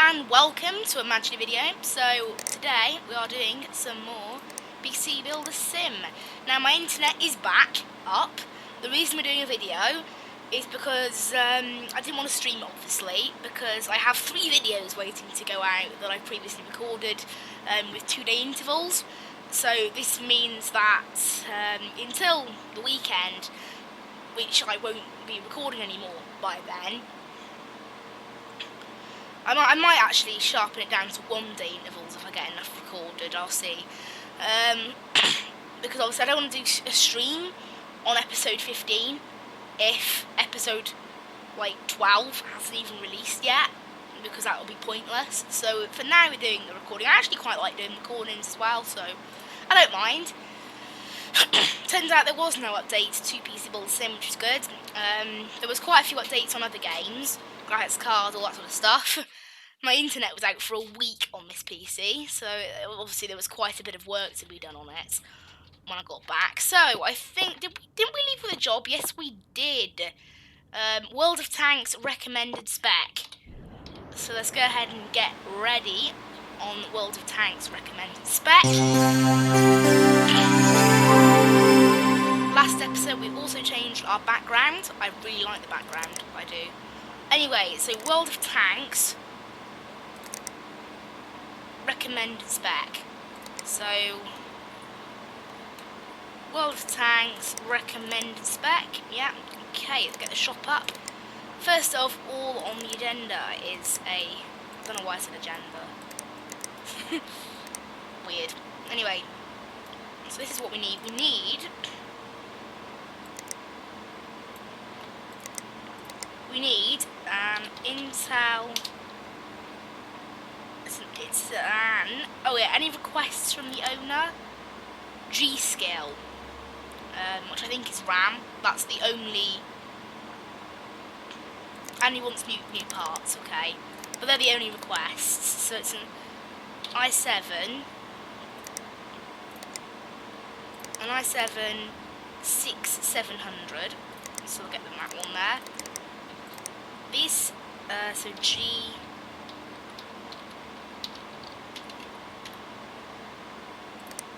and welcome to a magic video. So today we are doing some more PC Builder Sim. Now my internet is back up. The reason we're doing a video is because I didn't want to stream, obviously, because I have 3 videos waiting to go out that I previously recorded with 2-day intervals. So this means that until the weekend, which I won't be recording anymore by then, I might actually sharpen it down to 1-day intervals if I get enough recorded. I'll see. Because obviously I don't want to do a stream on episode 15 if episode 12 hasn't even released yet, because that would be pointless. So for now we're doing the recording. I actually quite like doing recordings as well, so I don't mind. Turns out there was no update to PC Builder Sim, which is good. There was quite a few updates on other games, graphics cards, all that sort of stuff. My internet was out for a week on this PC, so obviously there was quite a bit of work to be done on it when I got back. So I think, didn't we leave with a job? Yes, we did. World of Tanks recommended spec. So let's go ahead and get ready on World of Tanks recommended spec. Last episode we also changed our background. I really like the background, I do. Anyway, so World of Tanks recommended spec. So World of Tanks recommended spec. Yeah, okay, let's get the shop up. First of all on the agenda is I don't know why I said agenda. Weird. Anyway, so this is what we need. We need Intel. Any requests from the owner? G-Skill, which I think is RAM. That's the only. And he wants new parts, okay. But they're the only requests. So it's an i7, 6700. So we'll get them that one there. This, so G.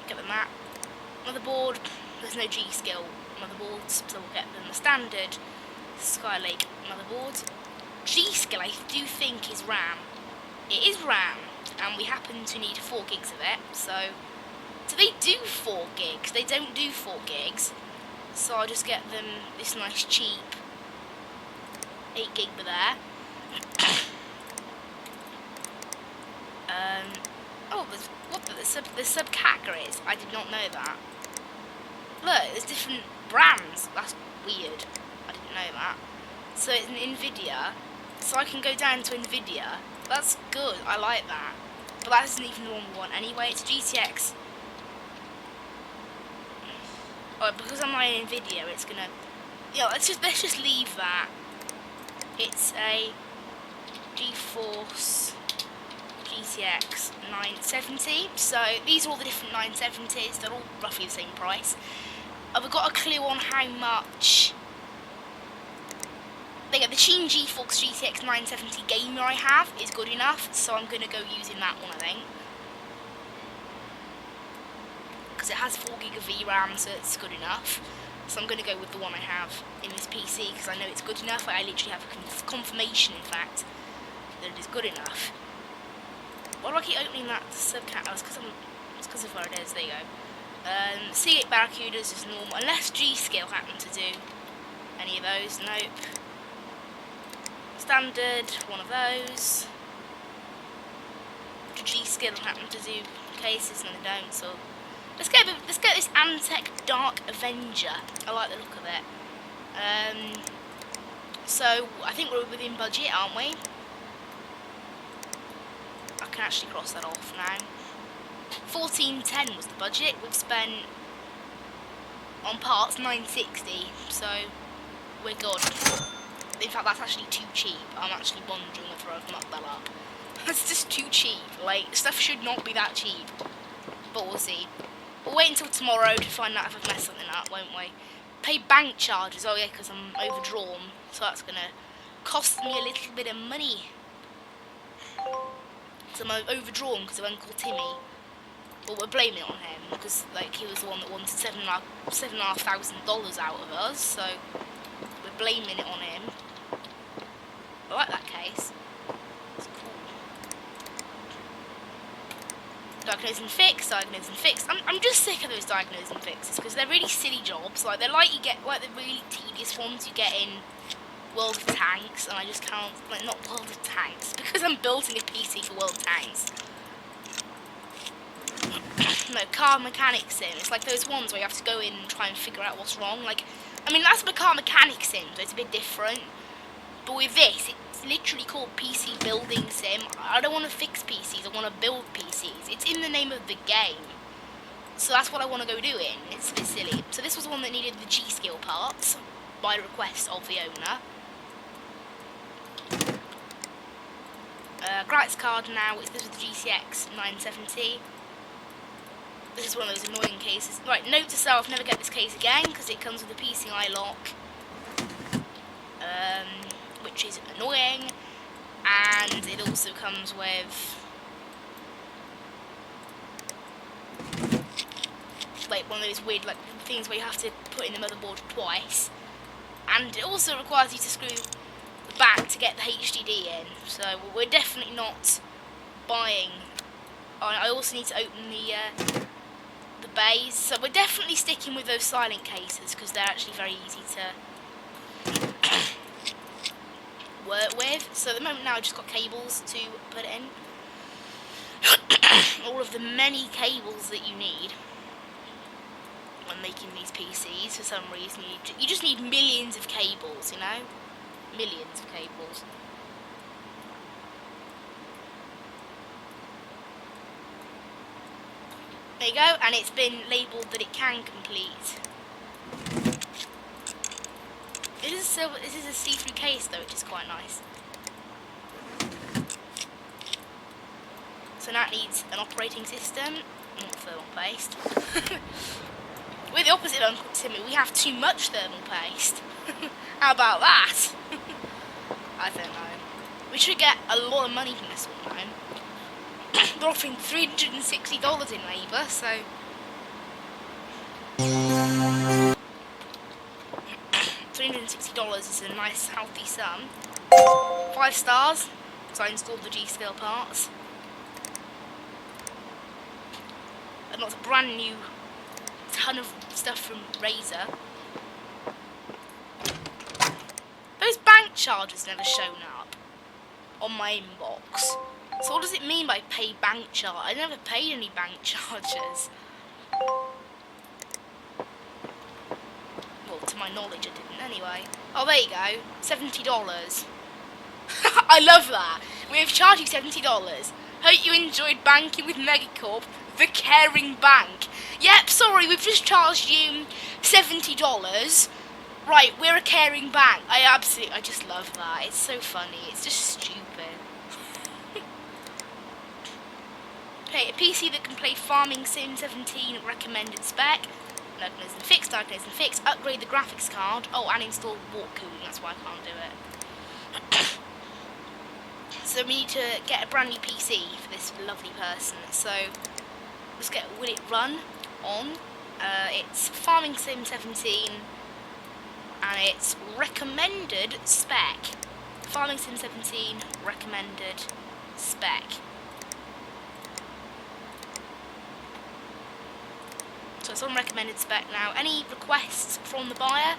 Get them that. Motherboard, there's no G-Skill motherboards, so we'll get them the standard Skylake motherboard. G-Skill I do think is RAM. It is RAM, and we happen to need 4 gigs of it, so do they do 4 gigs? They don't do 4 gigs, so I'll just get them this nice cheap 8 gig for there. there's subcategories. I did not know that. Look, there's different brands. That's weird. I didn't know that. So it's an Nvidia. So I can go down to Nvidia. That's good. I like that. But that isn't even the one we want anyway. It's GTX. Oh, because I'm running Nvidia, it's gonna. Yeah, let's just leave that. It's a GeForce GTX 970. So these are all the different 970s. They're all roughly the same price. We've got a clue on how much. The Sheen GeForce GTX 970 gamer I have is good enough, so I'm going to go using that one, I think. Because it has 4 gig of VRAM, so it's good enough. So I'm going to go with the one I have in this PC, because I know it's good enough. I literally have a confirmation, in fact, that it is good enough. Why do I keep opening that subcat? Oh, it's because of where it is. There you go. C8 Barracudas is normal, unless G-Skill happen to do any of those. Nope. Standard, one of those. Do G-Skill happen to do cases? No, they don't. So let's get this Antec Dark Avenger. I like the look of it. So I think we're within budget, aren't we? I can actually cross that off now. 1410 was the budget. We've spent on parts 960, so we're good. In fact, that's actually too cheap. I'm actually wondering whether I've mucked that up. That's just too cheap. Like, stuff should not be that cheap. But we'll see. We'll wait until tomorrow to find out if I've messed something up, won't we? Pay bank charges. Oh yeah, because I'm overdrawn. So that's going to cost me a little bit of money. So I'm overdrawn because of Uncle Timmy. Well, we're blaming it on him because like he was the one that wanted $7,500 out of us. So we're blaming it on him. I like that case. It's cool. Diagnose and fix, diagnose and fix. I'm just sick of those diagnose and fixes because they're really silly jobs. Like they're like the really tedious ones you get in World of Tanks, and I just can't, like, not World of Tanks, because I'm building a PC for World of Tanks. No, car mechanic sim. It's like those ones where you have to go in and try and figure out what's wrong. Like, I mean, that's what a car mechanic sim, so it's a bit different. But with this, it's literally called PC building sim. I don't want to fix PCs, I want to build PCs. It's in the name of the game. So that's what I want to go doing. It's a bit silly. So this was the one that needed the G-Skill parts, by request of the owner. Graphics card now, this is the GCX 970. This is one of those annoying cases. Right, note to self, never get this case again, because it comes with a PCI lock. Which is annoying. And it also comes with like one of those weird like things where you have to put in the motherboard twice. And it also requires you to screw the back to get the HDD in. So we're definitely not buying. I also need to open the bays. So we're definitely sticking with those silent cases because they're actually very easy to work with. So at the moment now I've just got cables to put it in. All of the many cables that you need when making these PCs. For some reason you just need millions of cables, you know? Millions of cables. There you go, and it's been labelled that it can complete. This is a see-through case though, which is quite nice. So now it needs an operating system, not thermal paste. We're the opposite of Uncle Timmy, we have too much thermal paste. How about that? I don't know. We should get a lot of money from this one now. They're offering $360 in labour, so $360 is a nice healthy sum. 5 stars, because I installed the G-Skill parts. And lots of brand new ton of stuff from Razer. Those bank charges never shown up on my inbox. So what does it mean by pay bank charge? I never paid any bank charges. Well, to my knowledge I didn't anyway. Oh, there you go. $70. I love that. We've charged you $70. Hope you enjoyed banking with Megacorp, the caring bank. Yep, sorry, we've just charged you $70. Right, we're a caring bank. I just love that. It's so funny. It's just stupid. Okay, a PC that can play Farming Sim 17 recommended spec. Diagnose and fix, diagnose and fix. Upgrade the graphics card. Oh, and install water cooling. That's why I can't do it. So we need to get a brand new PC for this lovely person. So let's get, will it run on? It's Farming Sim 17 and it's recommended spec. Farming Sim 17 recommended spec. So it's on recommended spec now. Any requests from the buyer?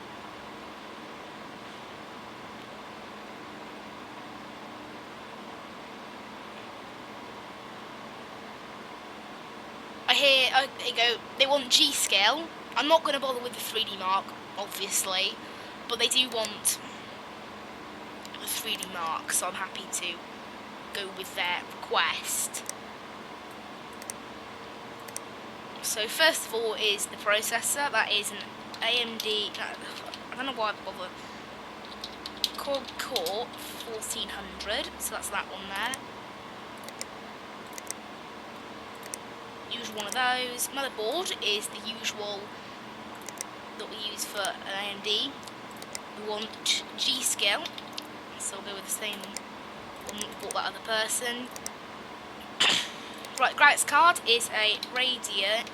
I hear, there you go, they want G-Scale. I'm not going to bother with the 3D Mark, obviously, but they do want the 3D Mark, so I'm happy to go with their request. So first of all is the processor. That is an AMD, I don't know why I bother, Core 1400, so that's that one there. Usual one of those. Motherboard is the usual that we use for an AMD. We want G-Skill, so we'll go with the same one that we bought that other person. Right, graphics card is a Radeon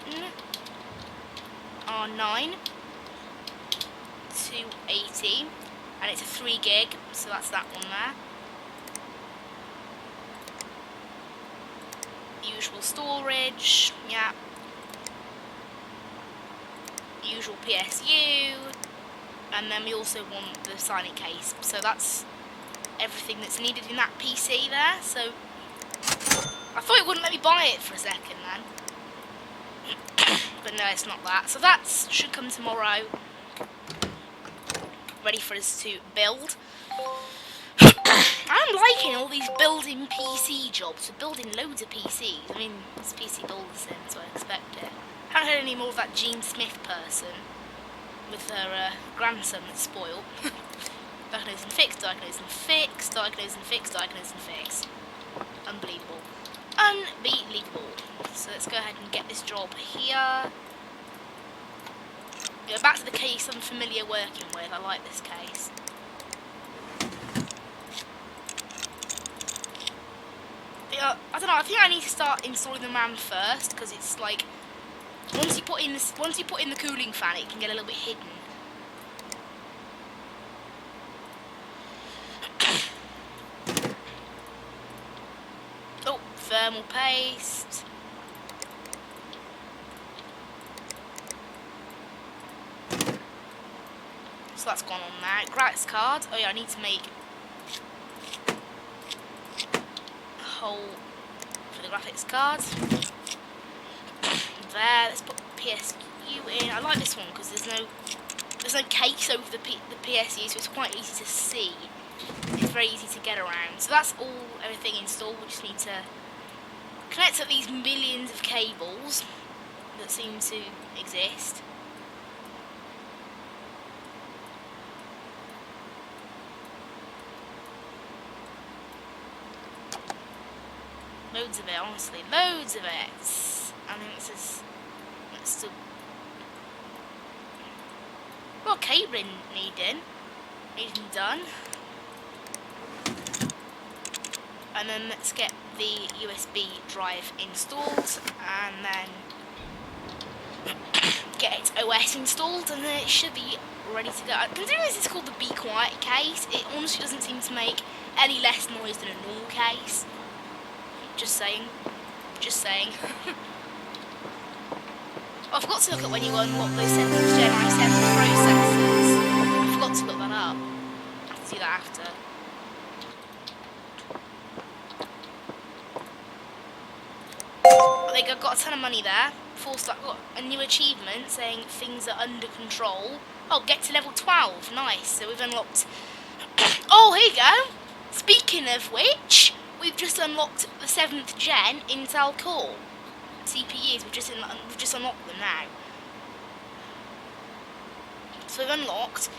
R9 280, and it's a 3 gig, so that's that one there. Usual storage, yeah. Usual PSU, and then we also want the silent case. So that's everything that's needed in that PC there. So I thought it wouldn't let me buy it for a second then. But no, it's not that. So that should come tomorrow, ready for us to build. I'm liking all these building PC jobs. We're building loads of PCs. I mean, it's PC builders in, so I expect it. Haven't heard any more of that Jean Smith person with her grandson that's spoiled. Diagnose and fix, diagnose and fix, diagnose and fix, diagnose and fix. Unbelievable. Unbelievable. So let's go ahead and get this job here. Yeah, back to the case I'm familiar working with. I like this case. I don't know. I think I need to start installing the RAM first, because it's like once you put in the cooling fan, it can get a little bit hidden. Oh, thermal paste. So that's gone on now. Graphics card. Oh yeah, I need to make hole for the graphics card. There, let's put PSU in. I like this one because there's no case over the PSU, so it's quite easy to see. It's very easy to get around. So that's everything installed. We just need to connect up these millions of cables that seem to exist. Loads of it, honestly. Loads of it. I think this is... Let's still... Well, cabling needing done. And then let's get the USB drive installed. And then... get its OS installed. And then it should be ready to go. Considering this is called the Be Quiet case, it honestly doesn't seem to make any less noise than a normal case. Just saying. Just saying. Oh, I forgot to look at when you unlock those 7th Gen i7 processors. I forgot to look that up. I have to do that after. But they got a ton of money there. 4-star, got a new achievement saying things are under control. Oh, get to level 12. Nice. So we've unlocked... Oh, here you go. Speaking of which... We've just unlocked the 7th Gen Intel Core CPUs. We've just unlocked them now. So we've unlocked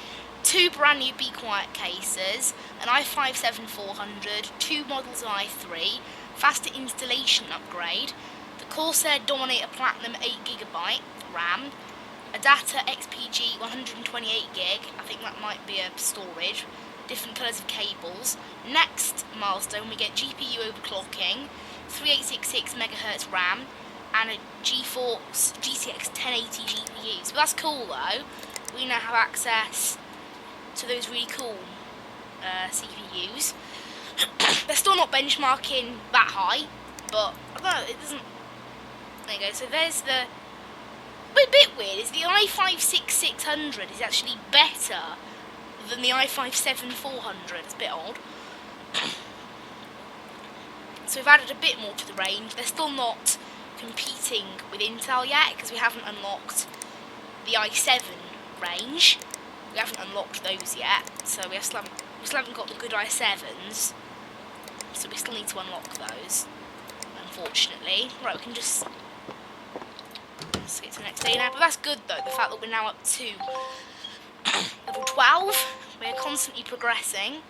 2 brand new Be Quiet cases, an i5-7400, 2 models of i3, faster installation upgrade, the Corsair Dominator Platinum 8GB RAM, a Data XPG 128GB. I think that might be a storage. Different colours of cables. Next milestone, we get GPU overclocking, 3866 MHz RAM, and a GeForce GTX 1080 GPU. So that's cool though. We now have access to those really cool CPUs. They're still not benchmarking that high, but I don't know, it doesn't. There you go. So there's the. A bit weird is the i5-6600 is actually better than the i5-7400. It's a bit odd. So we've added a bit more to the range. They're still not competing with Intel yet because we haven't unlocked the i7 range. We haven't unlocked those yet, so we still haven't got the good i7s. So we still need to unlock those, unfortunately. Right, we can just... Let's get to the next day now. But that's good though, the fact that we're now up to level 12. We're constantly progressing.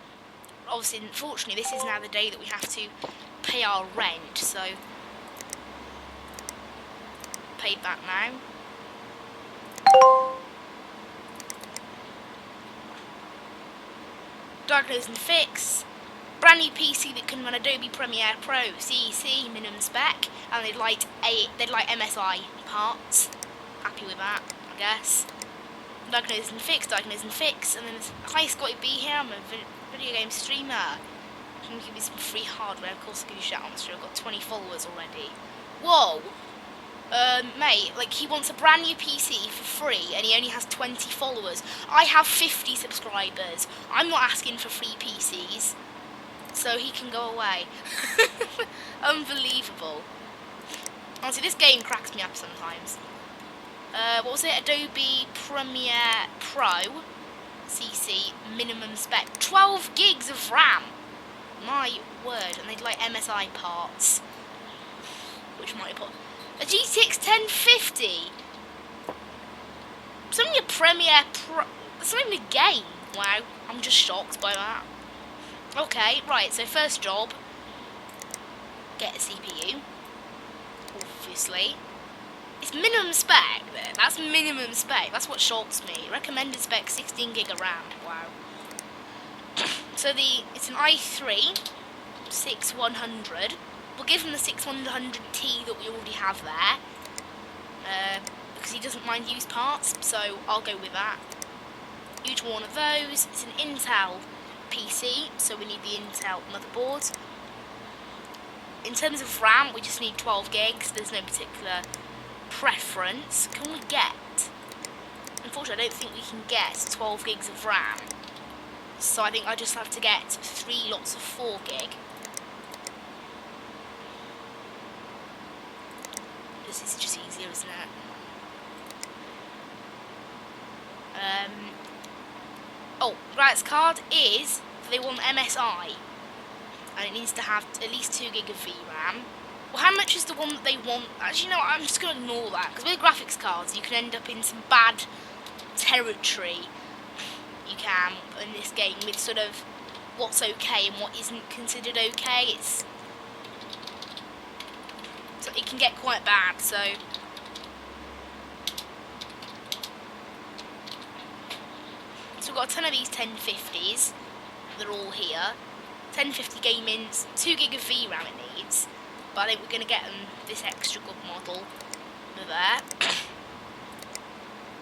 Obviously, unfortunately, this is now the day that we have to pay our rent, so paid that now. Diagnose and fix. brand new PC that can run Adobe Premiere Pro, CC, minimum spec, and they'd like MSI parts. Happy with that, I guess. Diagnose and fix, and then there's hi Scotty B here, I'm a video game streamer. Can you give me some free hardware? Of course I'll give you a shout out, I'm sure I've got 20 followers already. Whoa! Mate, like, he wants a brand new PC for free and he only has 20 followers. I have 50 subscribers. I'm not asking for free PCs. So he can go away. Unbelievable. Honestly, this game cracks me up sometimes. What was it? Adobe Premiere Pro CC minimum spec. 12 gigs of RAM. My word. And they'd like MSI parts. Which might put a GTX 1050. It's only a Premiere Pro. It's not even a game. Wow. I'm just shocked by that. Okay, right, so first job, get a CPU, obviously. It's minimum spec there, that's minimum spec, that's what shocks me. Recommended spec 16 gig of RAM, wow. So it's an i3 6100, we'll give him the 6100T that we already have there, because he doesn't mind used parts, so I'll go with that. Each one of those, it's an Intel PC, so we need the Intel motherboard. In terms of RAM, we just need 12 gigs. There's no particular preference. Can we get? Unfortunately, I don't think we can get 12 gigs of RAM. So I think I just have to get 3 lots of 4 gig. This is just easier, isn't it? Oh, graphics card is, they want MSI, and it needs to have at least 2 gig of VRAM. Well, how much is the one that they want? Actually, no, I'm just going to ignore that, because with graphics cards, you can end up in some bad territory. You can, in this game, with sort of what's okay and what isn't considered okay. So it can get quite bad, so... So we've got a ton of these 1050s. They're all here. 1050 gaming's 2 gig of VRAM it needs. But I think we're going to get them this extra good model. Over there.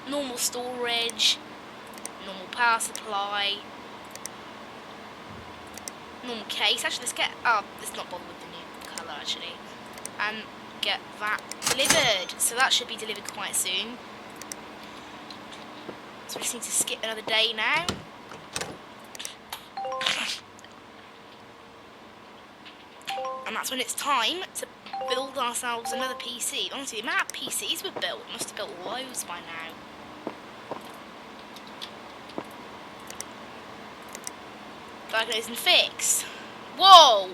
Normal storage. Normal power supply. Normal case. Actually, let's get... Oh, let's not bother with the new colour, actually. And get that delivered. So that should be delivered quite soon. So we just need to skip another day now. And that's when it's time to build ourselves another PC. Honestly, the amount of PCs we've built, we must have built loads by now. Diagnose and fix. Whoa!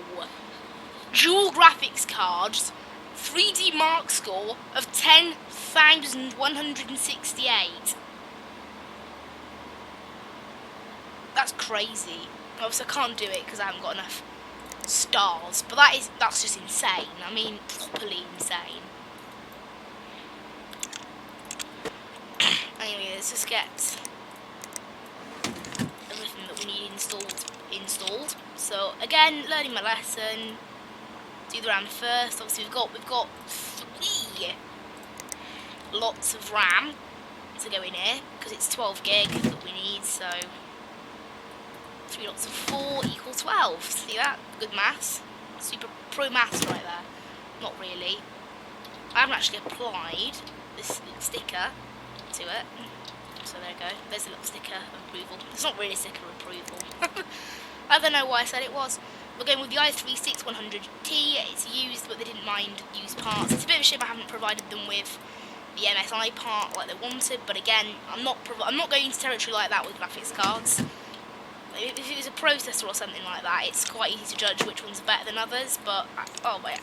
Dual graphics cards, 3D mark score of 10,168. That's crazy. Obviously I can't do it because I haven't got enough stars, but that's just insane. I mean, properly insane. Anyway, let's just get everything that we need installed. So again, learning my lesson. Do the RAM first. Obviously we've got 3 lots of RAM to go in here because it's 12 gig that we need. So 3 lots of 4 equals 12. See that? Good maths. Super pro maths right there. Not really. I haven't actually applied this little sticker to it. So there you go. There's a little sticker of approval. It's not really a sticker of approval. I don't know why I said it was. We're going with the i3 6100T. It's used, but they didn't mind used parts. It's a bit of a shame I haven't provided them with the MSI part like they wanted. But again, I'm not going into territory like that with graphics cards. If it was a processor or something like that, it's quite easy to judge which ones are better than others. But oh wait,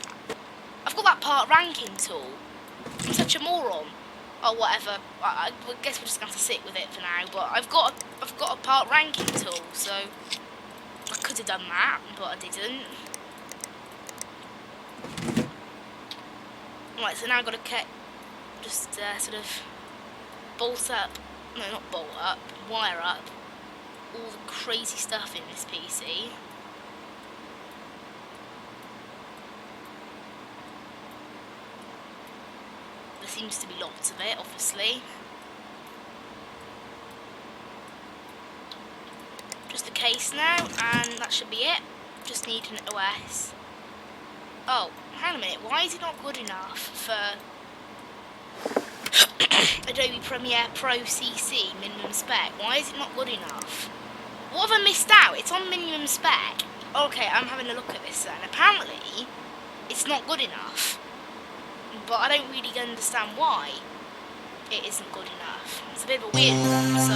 I've got that part ranking tool. I'm such a moron. Oh whatever. I guess we're just gonna have to sit with it for now. But I've got a part ranking tool, so I could have done that, but I didn't. Right, so now I've got to just sort of wire up all the crazy stuff in this PC. seems to be lots of it, obviously. Just the case now, and that should be it. Just need an OS. Oh, hang a minute, why is it not good enough for Adobe Premiere Pro CC minimum spec? Why is it not good enough? What have I missed out? It's on minimum spec. Okay, I'm having a look at this then. Apparently, it's not good enough. But I don't really understand why it isn't good enough. It's a bit of a weird one, so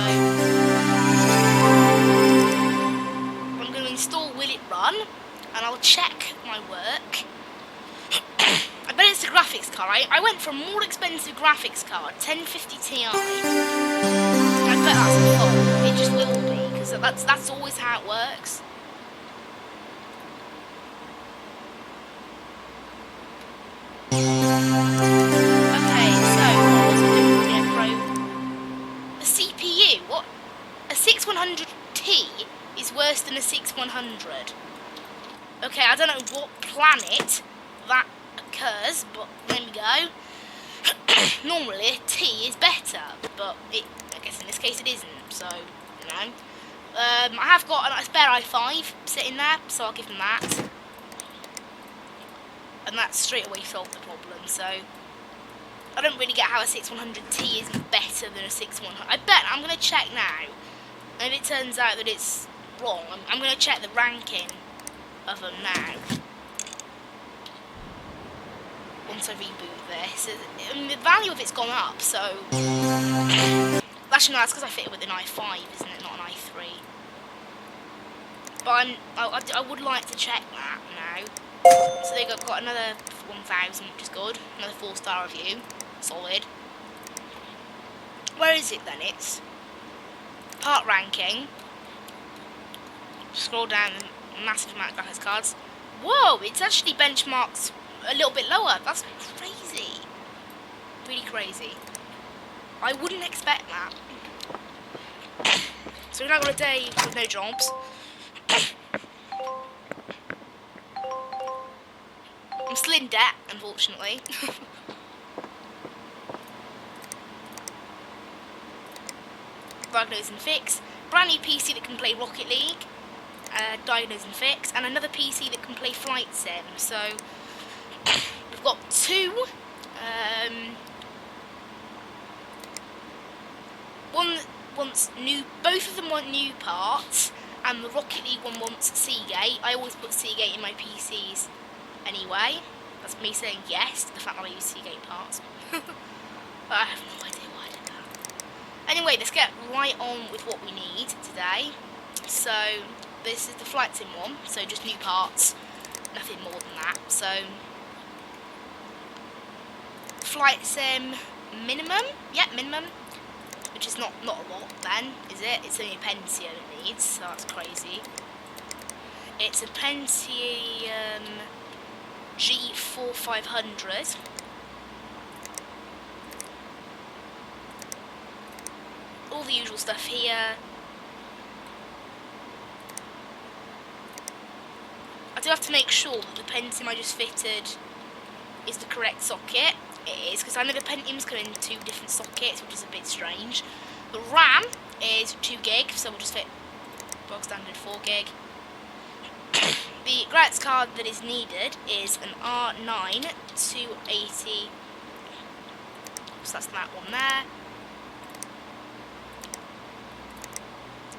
I'm going to install Will It Run, and I'll check my work. I bet it's the graphics card. I went for a more expensive graphics card, 1050 Ti. I bet that's a fault. It just will be, because that's always how it works. Okay, so what was I doing here, Pro? The CPU. What? A 6100T is worse than a 6100. Okay, I don't know what planet that occurs, but there we go. Normally, a T is better, but I guess in this case it isn't, so, you know. I have got a spare i5 sitting there, so I'll give them that. And that straight away solved the problem, so I don't really get how a 6100T is better than a 6100. I bet, I'm going to check now, and if it turns out that it's wrong, I'm going to check the ranking of them now. Once I reboot this, the value of it's gone up, so actually no, that's because I fit it with an i5, isn't it, not an i3. But I would like to check that now. So they got another 1,000, which is good. Another 4-star review, solid. Where is it then? It's part ranking. Scroll down the massive amount of graphics cards. Whoa, it's actually benchmarked a little bit lower. That's crazy. Really crazy. I wouldn't expect that. So we've now got a day with no jobs. I'm still in debt, unfortunately. Diagnose and fix. Brand new PC that can play Rocket League. Diagnose and fix. And another PC that can play Flight Sim. So we've got two. One wants new. Both of them want new parts, and the Rocket League one wants Seagate. I always put Seagate in my PCs anyway. That's me saying yes to the fact that I use Seagate parts. But I have no idea why I did that. Anyway, let's get right on with what we need today. So this is the Flight Sim one. So just new parts, nothing more than that. So Flight Sim minimum, yeah, minimum. Which is not a lot then, is it? It's only a Pentium it needs, so that's crazy. It's a Pentium G4500. All the usual stuff here. I do have to make sure that the Pentium I just fitted is the correct socket. It is, because I know the Pentiums come in 2 different sockets, which is a bit strange. The RAM is 2 gig, so we'll just fit bog standard 4 gig. The graphics card that is needed is an R9 280. So that's that one there.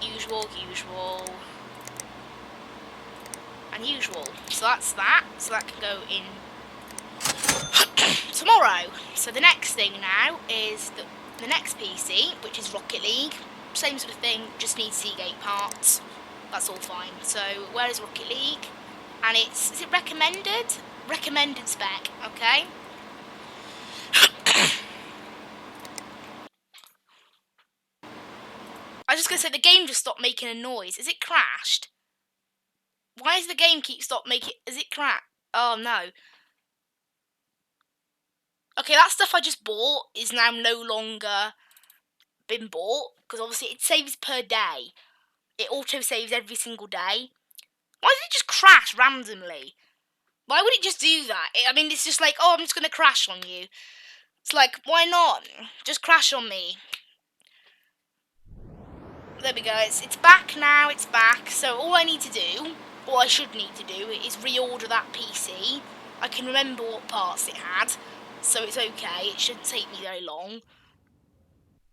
Usual, and usual. So that's that. So that can go in tomorrow. So the next thing now is the next PC, which is Rocket League. Same sort of thing, just needs Seagate parts. That's all fine. So where is Rocket League? And is it recommended? Recommended spec, okay? I was just going to say, the game just stopped making a noise. Is it crashed? Why does the game keep stop making... Is it crashed? Oh, no. Okay, that stuff I just bought is now no longer been bought. Because obviously it saves per day. It auto-saves every single day. Why did it just crash randomly? Why would it just do that? I mean, it's just like, oh, I'm just going to crash on you. It's like, why not? Just crash on me. There we go, it's back now, it's back. So all I need to do, all I should need to do, is reorder that PC. I can remember what parts it had, so it's okay, it shouldn't take me very long.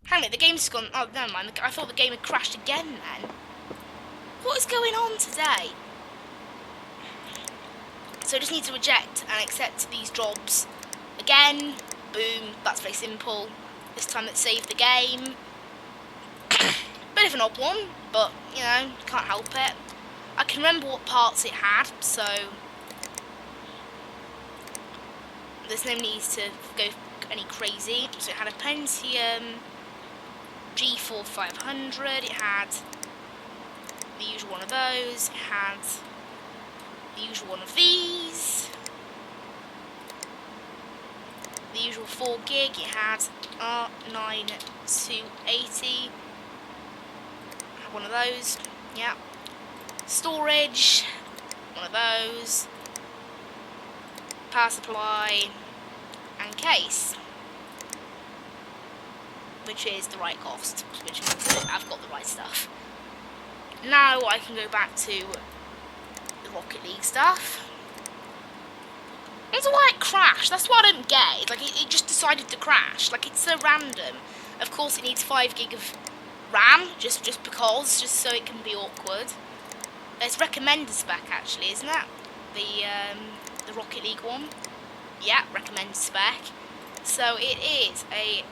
Hang on, the game's gone, oh never mind, I thought the game had crashed again then. What is going on today? So I just need to reject and accept these jobs again. Boom, that's very simple. This time let's save the game. Bit of an odd one, but, you know, can't help it. I can remember what parts it had, so there's no need to go any crazy. So it had a Pentium G4 500, it had the usual one of those, it had the usual one of these, the usual 4 gig, it had R9 280, one of those, yeah. Storage, one of those. Power supply, and case. Which is the right cost, which means that I've got the right stuff. Now I can go back to the Rocket League stuff. I don't know why it crashed, that's what I don't get. It's like it just decided to crash, like it's so random. Of course it needs 5 gig of RAM, just because, just so it can be awkward. It's recommended spec actually, isn't it? The Rocket League one. Yeah, recommended spec. So it is a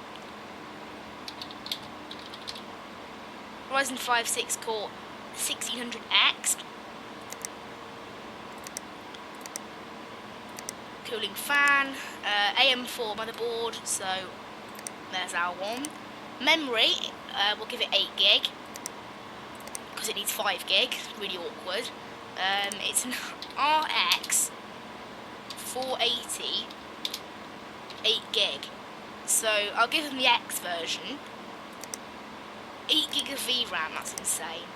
Ryzen 5 6 core 1600X. Cooling fan, AM4 motherboard, so there's our one. Memory, we'll give it 8 gig, because it needs 5 gig, really awkward. It's an RX 480, 8 gig, so I'll give them the X version. 8 gig of VRAM, that's insane.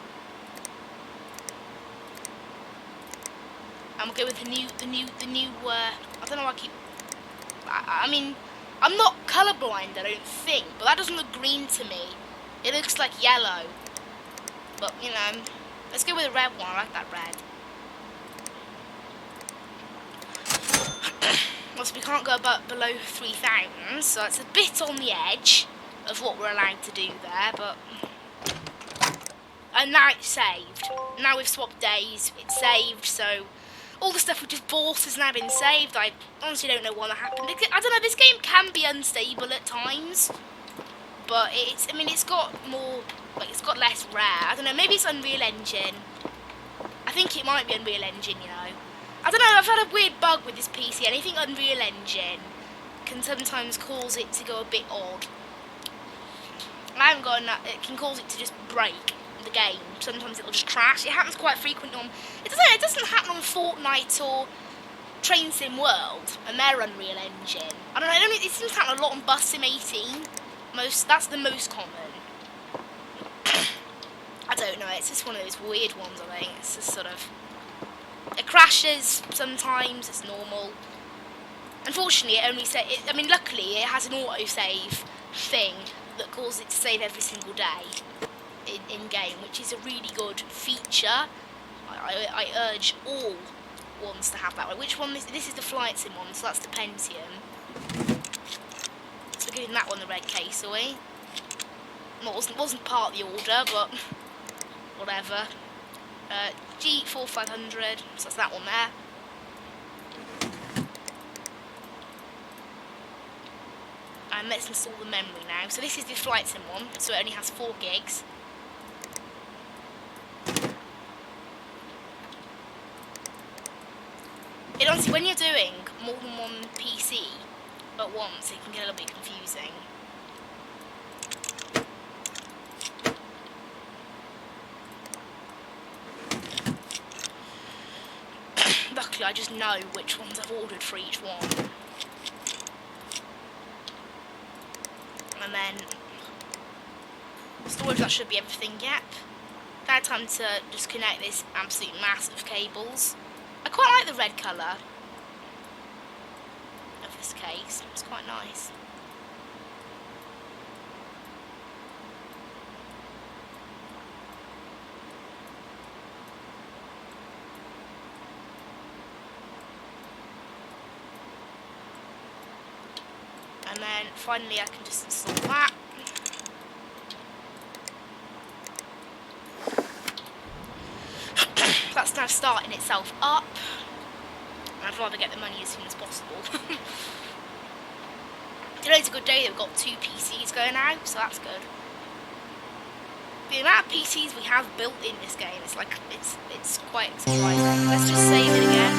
And we'll go with the new, I don't know why I mean, I'm not colourblind, I don't think, but that doesn't look green to me. It looks like yellow. But, you know, let's go with the red one, I like that red. Well, so we can't go below 3,000, so it's a bit on the edge of what we're allowed to do there, but... And now it's saved. Now we've swapped days, it's saved, so... All the stuff we just bought has now been saved. I honestly don't know what happened. I don't know, this game can be unstable at times. But it's, I mean, it's got more, like, it's got less rare. I don't know, maybe it's Unreal Engine. I think it might be Unreal Engine, you know. I don't know, I've had a weird bug with this PC. Anything Unreal Engine can sometimes cause it to go a bit odd. I haven't got enough, it can cause it to just break the game. Sometimes it'll just crash. It happens quite frequently on, it doesn't happen on Fortnite or Train Sim World, and their Unreal Engine. I don't know, it seems to happen a lot on Bus Sim 18. That's the most common. I don't know, it's just one of those weird ones, I think. It's just sort of, it crashes sometimes, it's normal. Unfortunately, it only I mean, luckily, it has an autosave thing that causes it to save every single day in game, which is a really good feature. I urge all ones to have that way. Which one? This is the Flight Sim one, so that's the Pentium. So we're giving that one the red case away. Well, it wasn't part of the order, but whatever. G4 500, so that's that one there. And let's install the memory now. So this is the Flight Sim one, so it only has 4 gigs. It honestly, when you're doing more than one PC at once, it can get a little bit confusing. Luckily, I just know which ones I've ordered for each one. And then storage, that should be everything, yep. Now time to just connect this absolute mass of cables. I quite like the red colour of this case, it's quite nice. And then finally I can just install that. That's now starting itself up. And I'd rather get the money as soon as possible. Today's a good day, we've got 2 PCs going out, so that's good. The amount of PCs we have built in this game, it's quite surprising. Let's just save it again.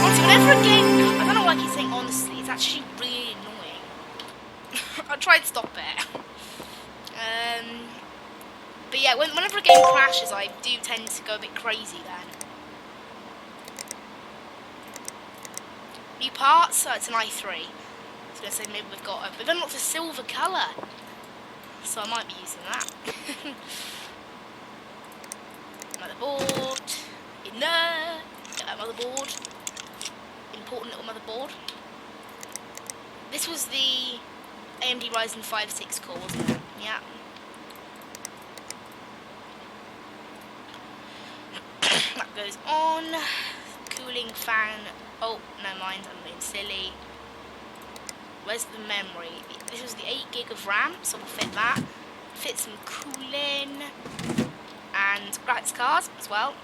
Honestly, whenever a game, I don't know why I keep saying honestly, it's actually really annoying. I'll try and stop it. But yeah, whenever a game crashes, I do tend to go a bit crazy then. New parts, so it's an i3. I was going to say maybe we've unlocked a silver colour. So I might be using that. Motherboard. In there. Get that motherboard. Important little motherboard. This was the AMD Ryzen 5 6 core, wasn't it? Yeah. That goes on. Cooling fan. Oh, no mind, I'm being silly. Where's the memory? This was the 8 gig of RAM, so we'll fit that. Fit some cooling and graphics cards as well.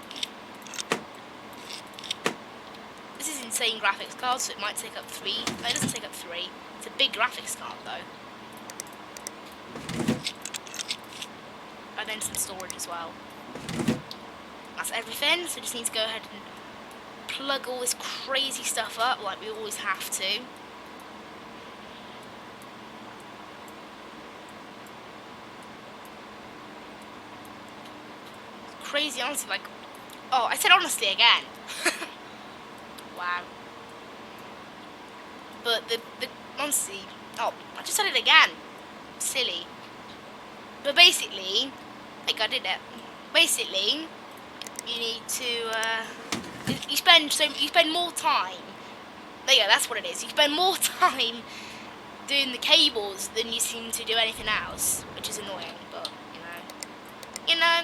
This is insane graphics card, so it might take up 3. No, it doesn't take up 3. It's a big graphics card though. And then some storage as well. That's everything, so we just need to go ahead and plug all this crazy stuff up like we always have to. Crazy, honestly, like, oh, I said honestly again. Wow. But the honestly, oh, I just said it again. Silly. But basically, like I did it. Basically, you need to you spend more time. There you go. That's what it is. You spend more time doing the cables than you seem to do anything else, which is annoying. But you know.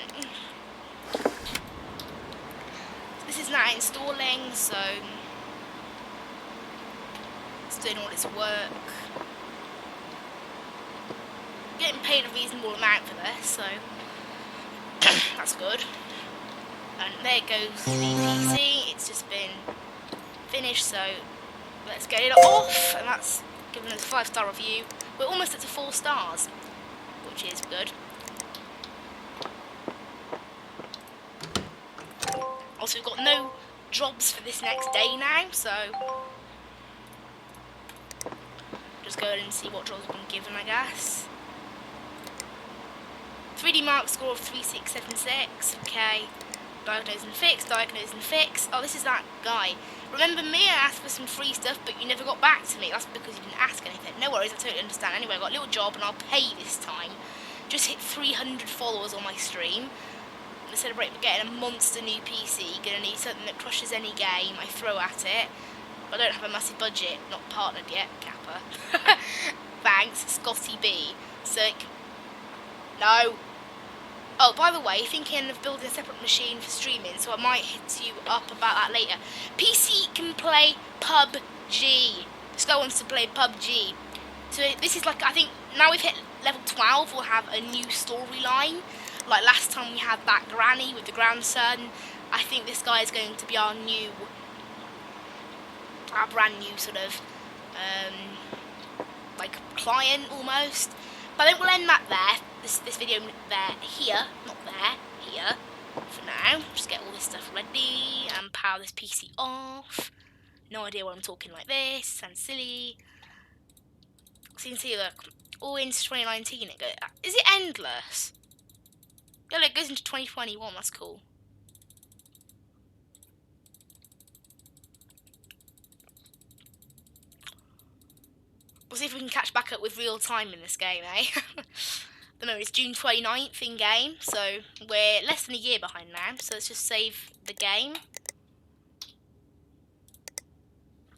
This is now installing, so it's doing all its work. Getting paid a reasonable amount for this, so that's good. And there goes the PC. It's just been finished, so let's get it off. And that's given us a 5-star review. We're almost up to 4 stars, which is good. Also, we've got no jobs for this next day now, so just go ahead and see what jobs have been given, I guess. 3D Mark score of 3676. Okay. Diagnose and fix, diagnose and fix. Oh, this is that guy. Remember me? I asked for some free stuff, but you never got back to me. That's because you didn't ask anything. No worries, I totally understand. Anyway, I got a little job and I'll pay this time. Just hit 300 followers on my stream. To celebrate getting a monster new PC. Gonna need something that crushes any game I throw at it. I don't have a massive budget. Not partnered yet, Kappa. Thanks, Scotty B. Sick. No. Oh, by the way, thinking of building a separate machine for streaming, so I might hit you up about that later. PC can play PUBG. Sky wants to play PUBG. So this is like, I think, now we've hit level 12, we'll have a new storyline. Like last time we had that granny with the grandson. I think this guy is going to be our brand new sort of, like client almost. But I think we'll end that there. This video there, here, not there, here. For now, just get all this stuff ready and power this PC off. No idea why I'm talking like this. Sounds silly. So you can see, look, all into 2019. It goes. Is it endless? Yeah, look, it goes into 2021. That's cool. We'll see if we can catch back up with real time in this game, eh? The moment it's June 29th in game, so we're less than a year behind now. So let's just save the game.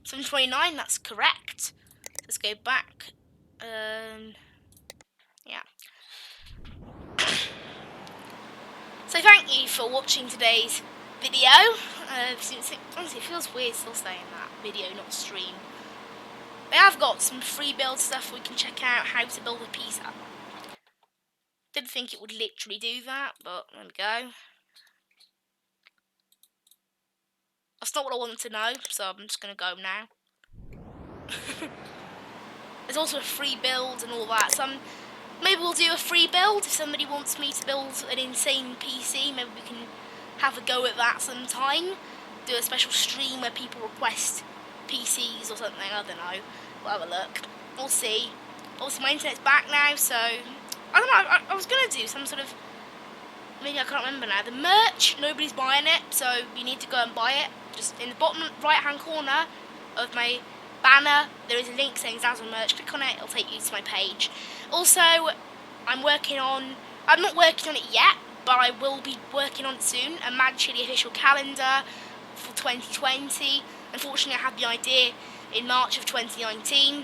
729, that's correct. Let's go back. Yeah. So thank you for watching today's video. Honestly, it feels weird still saying that video, not stream. I have got some free build stuff we can check out, how to build a PC. Didn't think it would literally do that, but there we go. That's not what I wanted to know, so I'm just going to go now. There's also a free build and all that, so maybe we'll do a free build if somebody wants me to build an insane PC. Maybe we can have a go at that sometime. Do a special stream where people request PCs or something, I don't know. We'll have a look. We'll see. Also, my internet's back now, so I don't know, I was going to do some sort of, maybe I can't remember now. The merch, nobody's buying it, so you need to go and buy it. Just in the bottom right hand corner of my banner, there is a link saying Zazzle merch. Click on it, it'll take you to my page. Also, I'm not working on it yet, but I will be working on it soon. A Mad Chili official calendar for 2020. Unfortunately, I had the idea in March of 2019.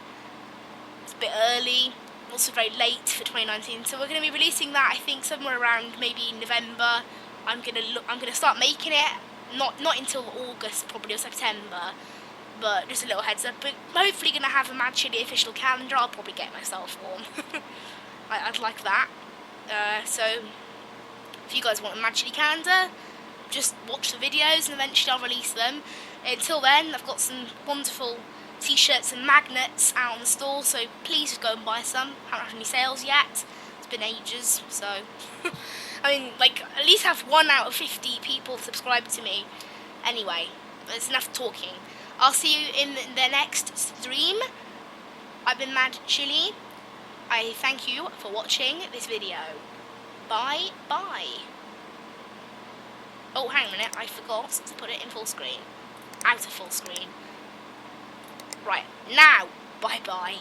It's a bit early, also very late for 2019. So we're going to be releasing that, I think, somewhere around maybe November. I'm gonna start making it. Not until August, probably, or September. But just a little heads up. But hopefully going to have a Mad Chili official calendar. I'll probably get myself one. I'd like that. So if you guys want a Mad Chili calendar, just watch the videos and eventually I'll release them. Until then, I've got some wonderful t-shirts and magnets out on the store, so please just go and buy some. Haven't had any sales yet. It's been ages, so I mean, like, at least have 1 out of 50 people subscribe to me. Anyway, there's enough talking. I'll see you in the next stream. I've been Mad Chili. I thank you for watching this video. Bye bye. Oh, hang on a minute, I forgot to put it in full screen. Out of full screen. Right, now, bye bye.